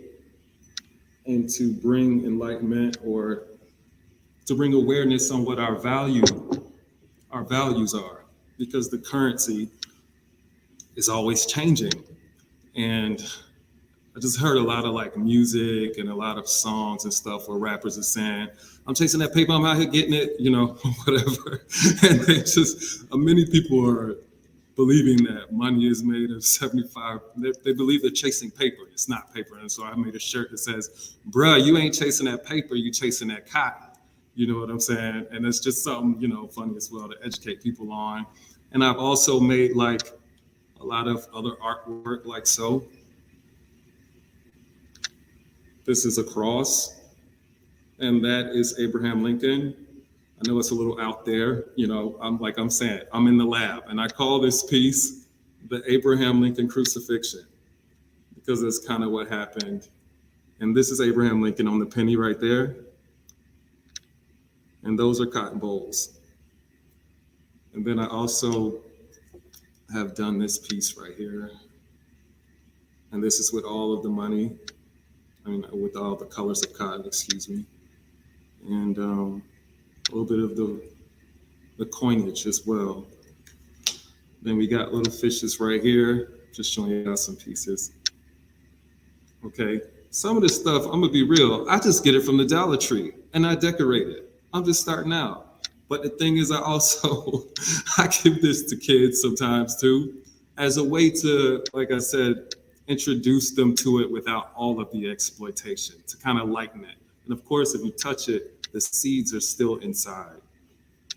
and to bring enlightenment, or to bring awareness on what our values are, because the currency is always changing. And I just heard a lot of like music and a lot of songs and stuff where rappers are saying, I'm chasing that paper, I'm out here getting it, whatever. And they just, many people are believing that money is made of 75, they believe they're chasing paper. It's not paper. And so I made a shirt that says, bruh, you ain't chasing that paper, you chasing that cotton. You know what I'm saying? And it's just something, funny as well to educate people on. And I've also made like a lot of other artwork like so. This is a cross, and that is Abraham Lincoln. I know it's a little out there, I'm saying, I'm in the lab, and I call this piece the Abraham Lincoln Crucifixion, because that's kind of what happened. And this is Abraham Lincoln on the penny right there. And those are cotton bowls. And then I also have done this piece right here. And this is with all of the money, with all the colors of cotton, excuse me. And a little bit of the coinage as well. Then we got little fishes right here, just showing you guys some pieces. Okay, some of this stuff, I'm gonna be real, I just get it from the Dollar Tree and I decorate it. I'm just starting out. But the thing is, I also, I give this to kids sometimes too, as a way to, like I said, introduce them to it without all of the exploitation, to kind of lighten it. And of course, if you touch it, the seeds are still inside.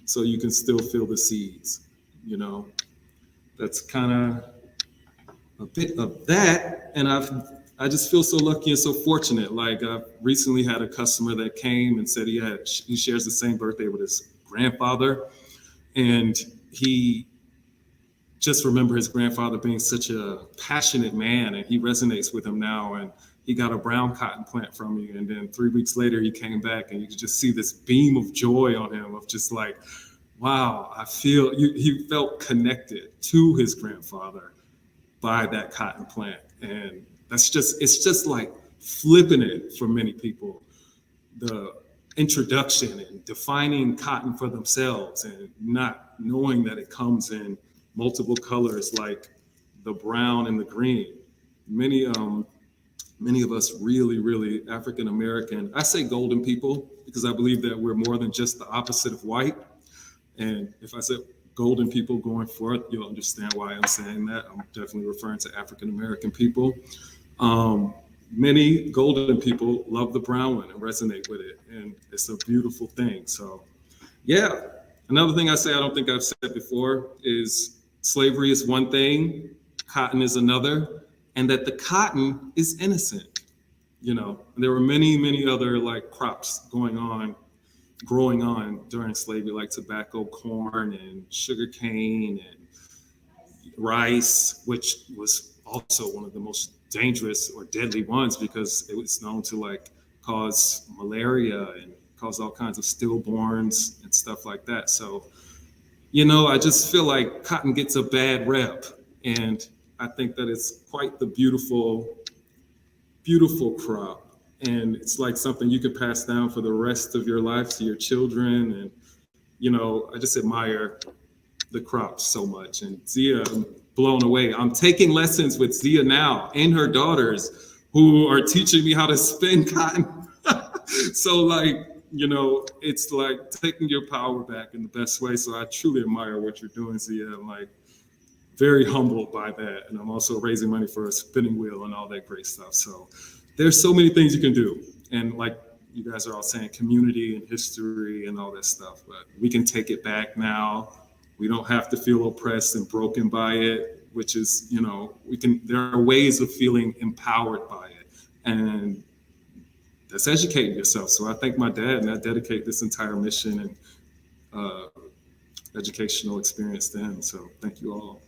So you can still feel the seeds, That's kind of a bit of that. And I just feel so lucky and so fortunate. Like I've recently had a customer that came and said he shares the same birthday with his grandfather. And he just remember his grandfather being such a passionate man, and he resonates with him now. And he got a brown cotton plant from me. And then 3 weeks later, he came back and you could just see this beam of joy on him of just like, wow, he felt connected to his grandfather by that cotton plant. And it's just like flipping it for many people. The introduction and defining cotton for themselves and not knowing that it comes in multiple colors like the brown and the green. Many of us really African American, I say golden people, because I believe that we're more than just the opposite of white. And if I said golden people going forth. You'll understand why I'm saying that. I'm definitely referring to African American people. Many golden people love the brown one and resonate with it, and it's a beautiful thing. So, yeah. Another thing I don't think I've said before is slavery is one thing, cotton is another, and that the cotton is innocent. There were many other like crops growing on during slavery, like tobacco, corn, and sugar cane, and rice, which was also one of the most dangerous or deadly ones because it was known to like cause malaria and cause all kinds of stillborns and stuff like that. So, I just feel like cotton gets a bad rep, and I think that it's quite the beautiful crop. And it's like something you could pass down for the rest of your life to your children. And, I just admire the crop so much. And Zia, I'm blown away. I'm taking lessons with Zia now and her daughters who are teaching me how to spin cotton. So like, it's like taking your power back in the best way. So I truly admire what you're doing, Zia. I'm like very humbled by that. And I'm also raising money for a spinning wheel and all that great stuff. So there's so many things you can do. And like you guys are all saying, community and history and all that stuff, but we can take it back now. We don't have to feel oppressed and broken by it, which is, there are ways of feeling empowered by it. And that's educating yourself. So I thank my dad, and I dedicate this entire mission and educational experience to him. So thank you all.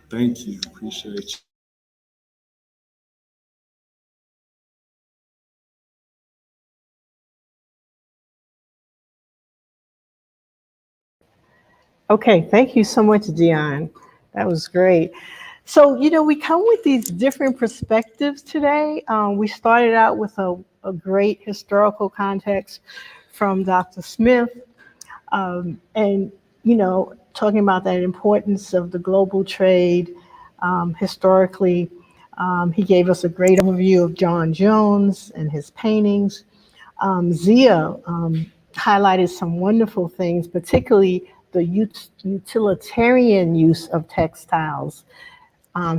Thank you. Appreciate you. Okay, thank you so much, Dion. That was great. So, we come with these different perspectives today. We started out with a great historical context from Dr. Smith, and, talking about that importance of the global trade historically. He gave us a great overview of John Jones and his paintings. Zia highlighted some wonderful things, particularly the utilitarian use of textiles.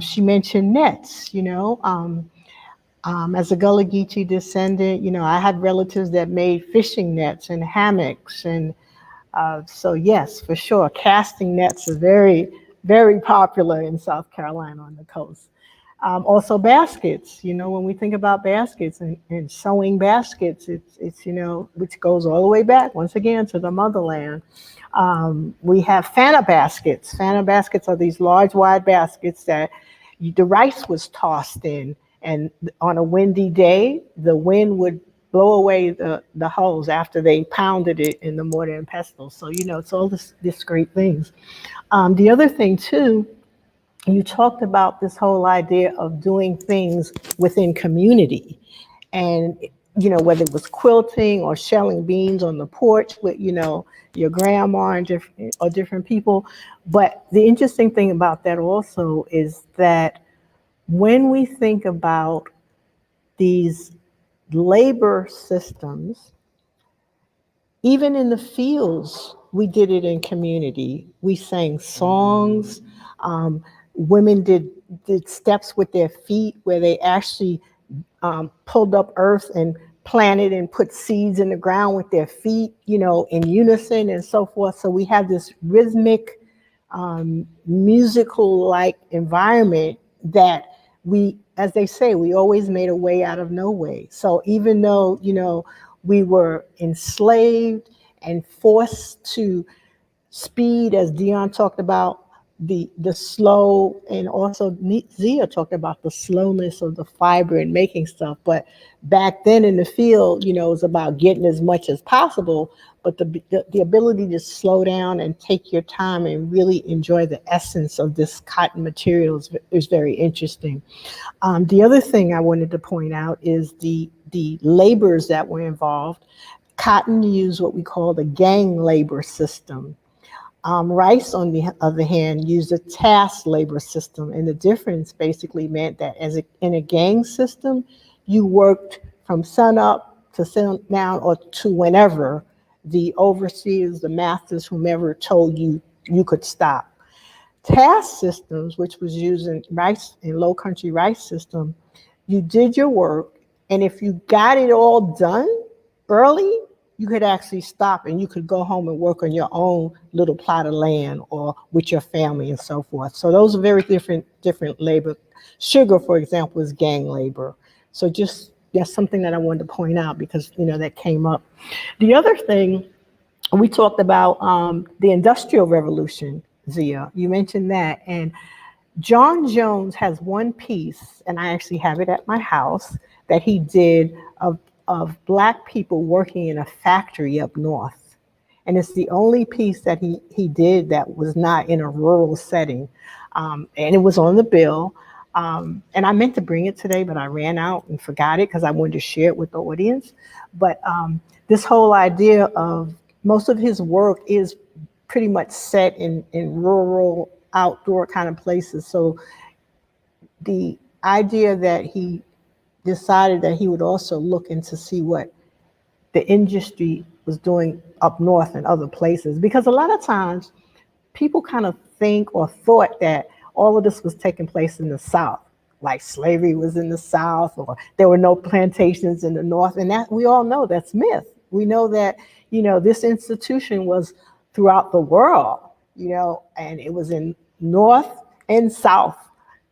She mentioned nets, as a Gullah Geechee descendant, I had relatives that made fishing nets and hammocks. And so yes, for sure, casting nets are very, very popular in South Carolina on the coast. Also baskets, when we think about baskets and sewing baskets, it's which goes all the way back, once again, to the motherland. We have Fanta baskets. Fanta baskets are these large, wide baskets that the rice was tossed in, and on a windy day, the wind would blow away the hulls after they pounded it in the mortar and pestle. So, it's all this great things. The other thing too, you talked about this whole idea of doing things within community, and whether it was quilting or shelling beans on the porch with your grandma and different people. But the interesting thing about that also is that when we think about these labor systems, even in the fields, we did it in community. We sang songs. Women did steps with their feet where they actually pulled up earth and planted and put seeds in the ground with their feet, in unison and so forth. So we have this rhythmic, musical-like environment that we, as they say, we always made a way out of no way. So even though, we were enslaved and forced to speed, as Dion talked about, the slow, and also Zia talked about the slowness of the fiber and making stuff. But back then in the field, it was about getting as much as possible, but the ability to slow down and take your time and really enjoy the essence of this cotton material is very interesting. The other thing I wanted to point out is the labors that were involved. Cotton used what we call the gang labor system. Rice, on the other hand, used a task labor system, and the difference basically meant that in a gang system, you worked from sun up to sundown or to whenever, the overseers, the masters, whomever told you you could stop. Task systems, which was using rice in low country rice system, you did your work, and if you got it all done early, you could actually stop and you could go home and work on your own little plot of land or with your family and so forth. So those are very different labor. Sugar, for example, is gang labor. So just that's something that I wanted to point out because that came up. The other thing, we talked about the Industrial Revolution, Zia. You mentioned that, and John Jones has one piece, and I actually have it at my house, that he did of Black people working in a factory up north. And it's the only piece that he did that was not in a rural setting. And it was on the bill. And I meant to bring it today, but I ran out and forgot it because I wanted to share it with the audience. But this whole idea of most of his work is pretty much set in rural, outdoor kind of places. So the idea that he decided that he would also look into see what the industry was doing up north and other places, because a lot of times people kind of think or thought that all of this was taking place in the South, like slavery was in the South or there were no plantations in the North, and that we all know that's myth. We know that this institution was throughout the world, and it was in North and South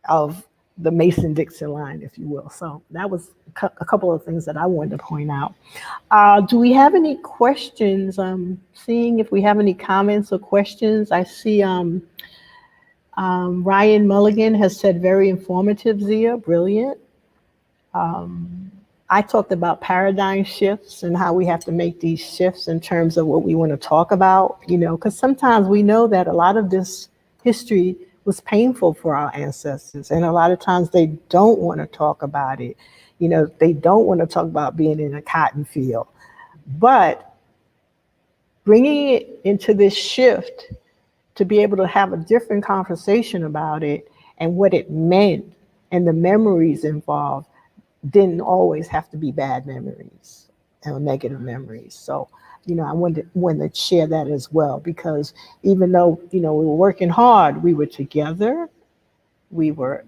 of the Mason-Dixon line, if you will. So that was a couple of things that I wanted to point out. Do we have any questions? Seeing if we have any comments or questions. I see Ryan Mulligan has said very informative, Zia, brilliant. I talked about paradigm shifts and how we have to make these shifts in terms of what we want to talk about, because sometimes we know that a lot of this history was painful for our ancestors, and a lot of times they don't want to talk about it. They don't want to talk about being in a cotton field. But bringing it into this shift to be able to have a different conversation about it and what it meant and the memories involved didn't always have to be bad memories or negative memories. So, I wanted to share that as well, because even though, we were working hard, we were together, we were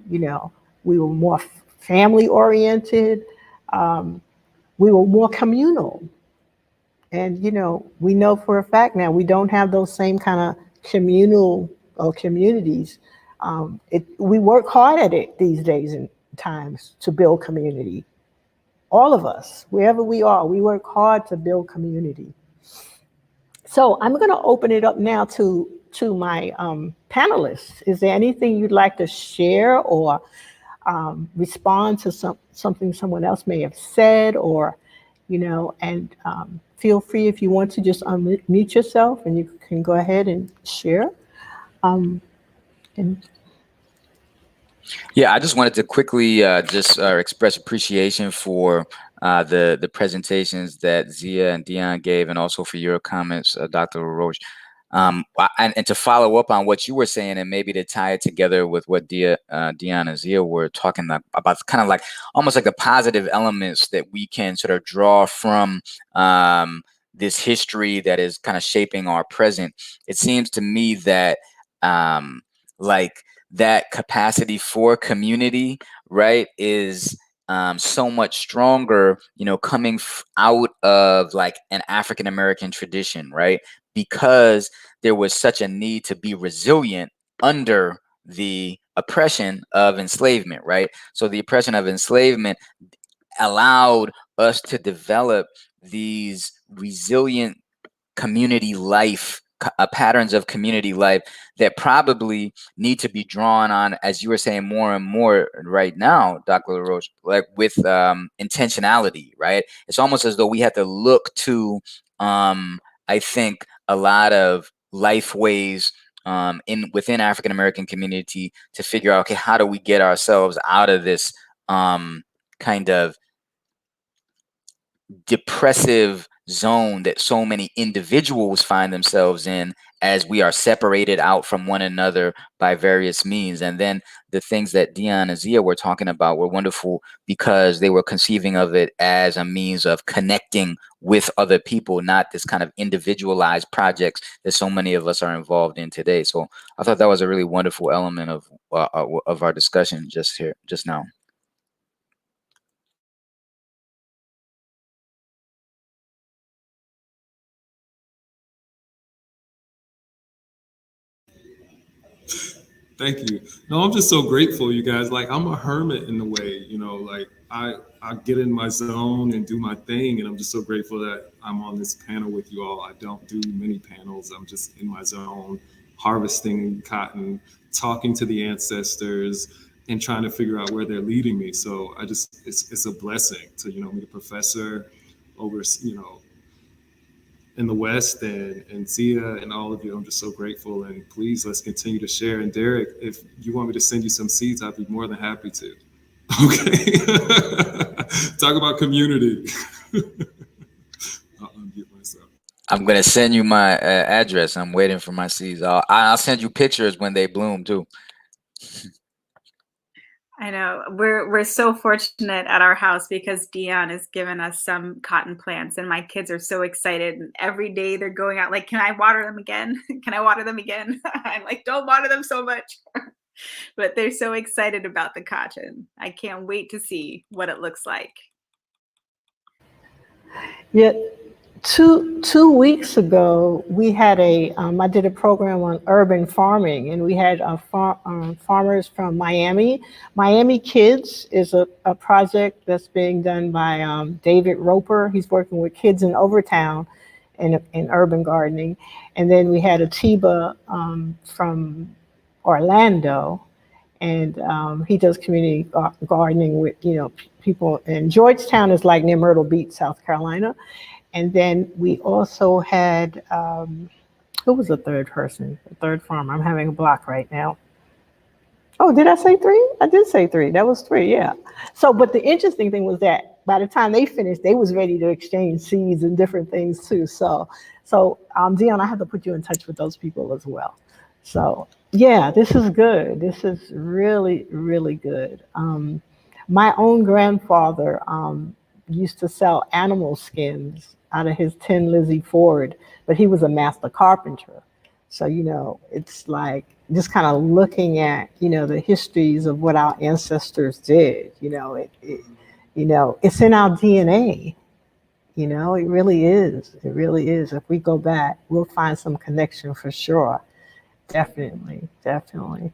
more family oriented, we were more communal. And, we know for a fact now we don't have those same kind of communal or communities. We work hard at it these days and times to build community. All of us, wherever we are, we work hard to build community. So I'm going to open it up now to my panelists. Is there anything you'd like to share or respond to something someone else may have said, or, and feel free if you want to just unmute yourself and you can go ahead and share. Yeah, I just wanted to quickly express appreciation for the presentations that Zia and Dion gave, and also for your comments, Dr. LaRoche. And to follow up on what you were saying, and maybe to tie it together with what Dion and Zia were talking about, kind of like almost like the positive elements that we can sort of draw from this history that is kind of shaping our present. It seems to me that that capacity for community, right, is so much stronger, coming out of like an African American tradition, right? Because there was such a need to be resilient under the oppression of enslavement, right? So the oppression of enslavement allowed us to develop these resilient community life, patterns of community life that probably need to be drawn on, as you were saying, more and more right now, Dr. LaRoche, like with intentionality, right? It's almost as though we have to look to, I think, a lot of life ways within African American community to figure out, okay, how do we get ourselves out of this kind of depressive zone that so many individuals find themselves in as we are separated out from one another by various means. And then the things that Dion and Zia were talking about were wonderful because they were conceiving of it as a means of connecting with other people, not this kind of individualized projects that so many of us are involved in today. So I thought that was a really wonderful element of our discussion just now. Thank you. No, I'm just so grateful, you guys. Like, I'm a hermit in a way, you know, like I get in my zone and do my thing. And I'm just so grateful that I'm on this panel with you all. I don't do many panels. I'm just in my zone, harvesting cotton, talking to the ancestors, and trying to figure out where they're leading me. So it's a blessing to, you know, meet a professor over, you know, in the West, and Zia and all of you. I'm just so grateful, and please, let's continue to share. And Derik, if you want me to send you some seeds, I'd be more than happy to. Okay. Talk about community. I'll unmute myself. I'm going to send you my address. I'm waiting for my seeds. I'll send you pictures when they bloom too. I know we're so fortunate at our house because Dion has given us some cotton plants, and my kids are so excited. And every day they're going out like, "Can I water them again? Can I water them again?" I'm like, "Don't water them so much," but they're so excited about the cotton. I can't wait to see what it looks like. Yeah, two weeks ago, we had I did a program on urban farming, and we had farmers from Miami. Miami Kids is a project that's being done by David Roper. He's working with kids in Overtown in urban gardening. And then we had Atiba from Orlando, and he does community gardening with, you know, people. And Georgetown is like near Myrtle Beach, South Carolina. And then we also had, who was the third person, the third farmer? I'm having a block right now. Oh, did I say three? I did say three. That was three, yeah. So, but the interesting thing was that by the time they finished, they was ready to exchange seeds and different things too. So Dion, I have to put you in touch with those people as well. So yeah, this is good. This is really, really good. My own grandfather used to sell animal skins out of his Tin Lizzie Ford, but he was a master carpenter. So, you know, it's like just kind of looking at, you know, the histories of what our ancestors did. You know, you know, it's in our DNA. You know, it really is. It really is. If we go back, we'll find some connection for sure. Definitely, definitely.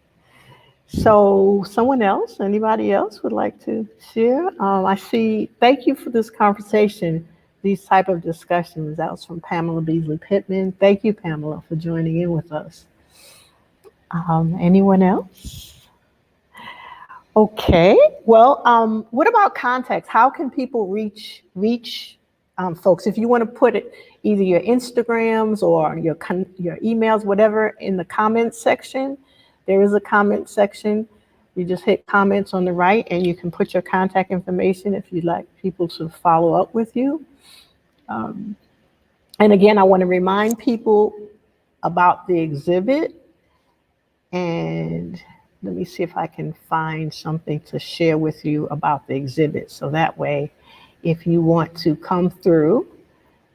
So someone else, anybody else would like to share? I see, thank you for this conversation, these type of discussions. That was from Pamela Beasley Pittman. Thank you, Pamela, for joining in with us. Anyone else? Okay, well, what about context? How can people reach folks? If you want to put it, either your Instagrams or your emails, whatever, in the comments section. There is a comment section. You just hit comments on the right, and you can put your contact information if you'd like people to follow up with you. And again, I want to remind people about the exhibit. And let me see if I can find something to share with you about the exhibit. So that way, if you want to come through,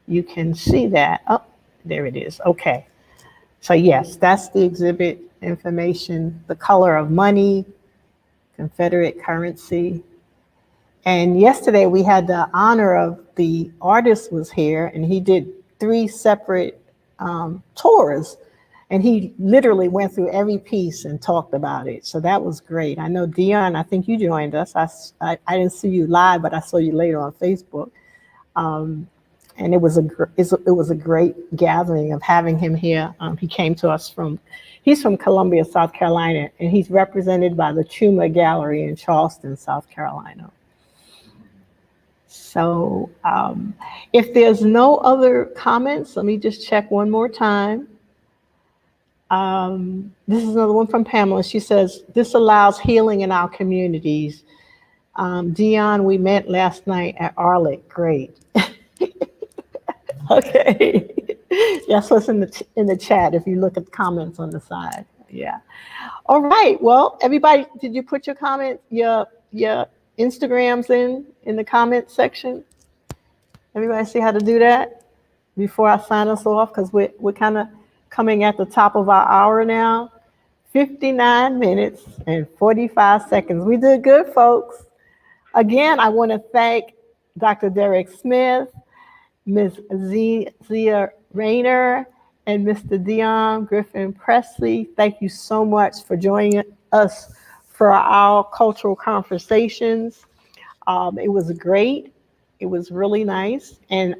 you can see that. Oh, there it is. Okay. So yes, that's the exhibit information, The Color of Money, Confederate Currency. And yesterday we had the honor of the artist was here, and he did 3 separate tours. And he literally went through every piece and talked about it. So that was great. I know Dion, I think you joined us. I didn't see you live, but I saw you later on Facebook. And it was a great gathering of having him here. He came to us he's from Columbia, South Carolina, and he's represented by the Chuma Gallery in Charleston, South Carolina. So if there's no other comments, let me just check one more time. This is another one from Pamela. She says, this allows healing in our communities. Dion, we met last night at AARLCC. Great. Okay. That's what's in the chat if you look at the comments on the side. Yeah. All right. Well, everybody, did you put your comment, your Instagrams in the comment section? Everybody see how to do that before I sign us off? Because we're kind of coming at the top of our hour now. 59 minutes and 45 seconds. We did good, folks. Again, I want to thank Dr. Derik Smith, Ms. Zia Rayner, and Mr. Deon Griffin-Pressley. Thank you so much for joining us for our cultural conversations. It was great. It was really nice. And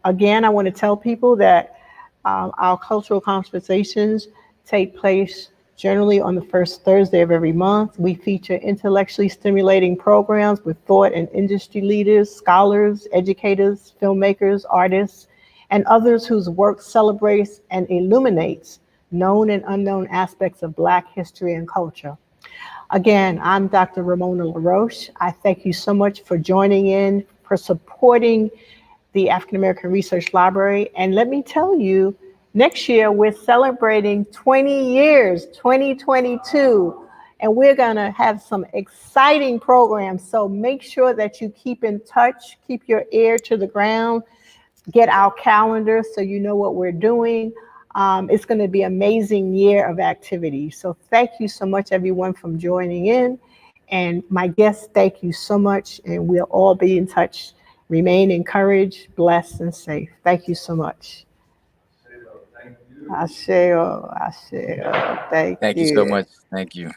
again, I want to tell people that our cultural conversations take place generally on the first Thursday of every month. We feature intellectually stimulating programs with thought and industry leaders, scholars, educators, filmmakers, artists, and others whose work celebrates and illuminates known and unknown aspects of Black history and culture. Again, I'm Dr. Ramona LaRoche. I thank you so much for joining in, for supporting the African American Research Library. And let me tell you, next year we're celebrating 20 years, 2022, and we're gonna have some exciting programs. So make sure that you keep in touch, keep your ear to the ground, get our calendar so you know what we're doing. It's going to be an amazing year of activity. So thank you so much, everyone, for joining in. And my guests, thank you so much. And we'll all be in touch. Remain encouraged, blessed, and safe. Thank you so much. Asheo, Asheo. Thank you. Thank you so much. Thank you.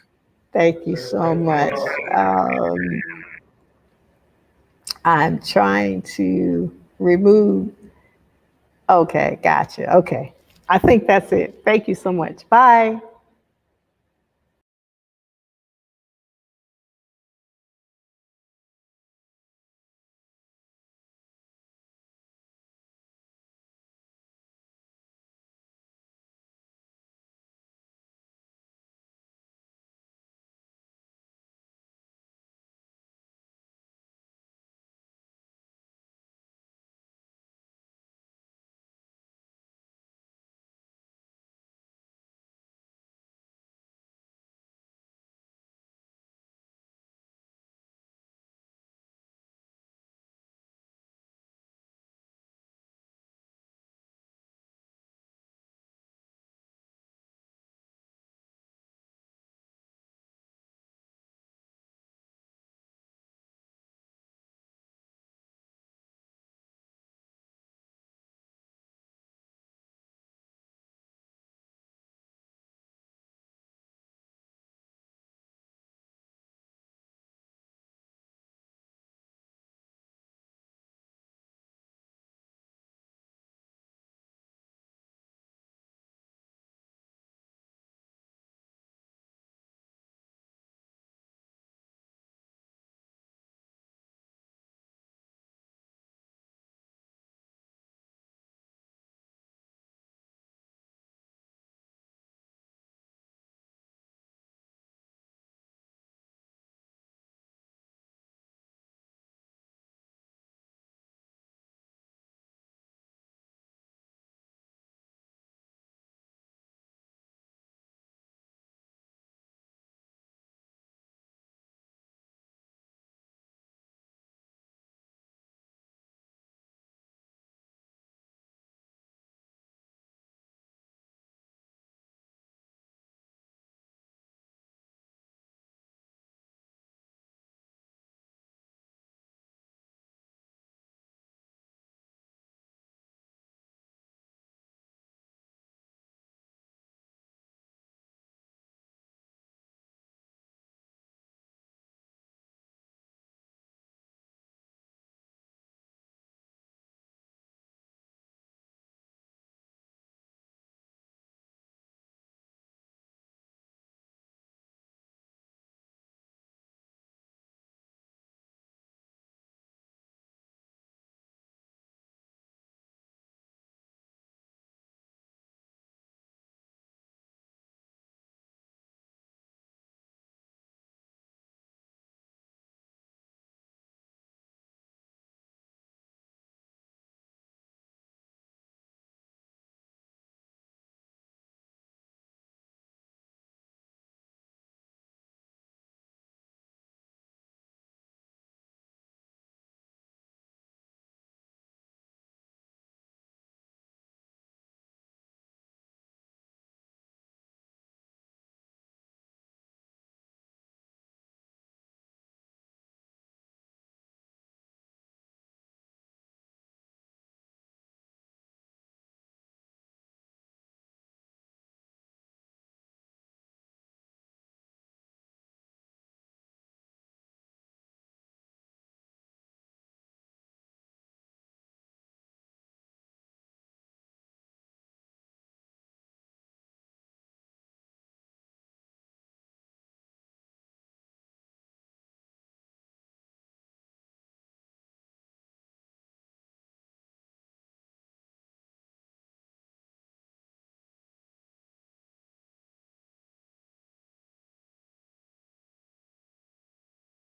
Thank you so much. I'm trying to remove. Okay, gotcha. Okay. I think that's it. Thank you so much. Bye.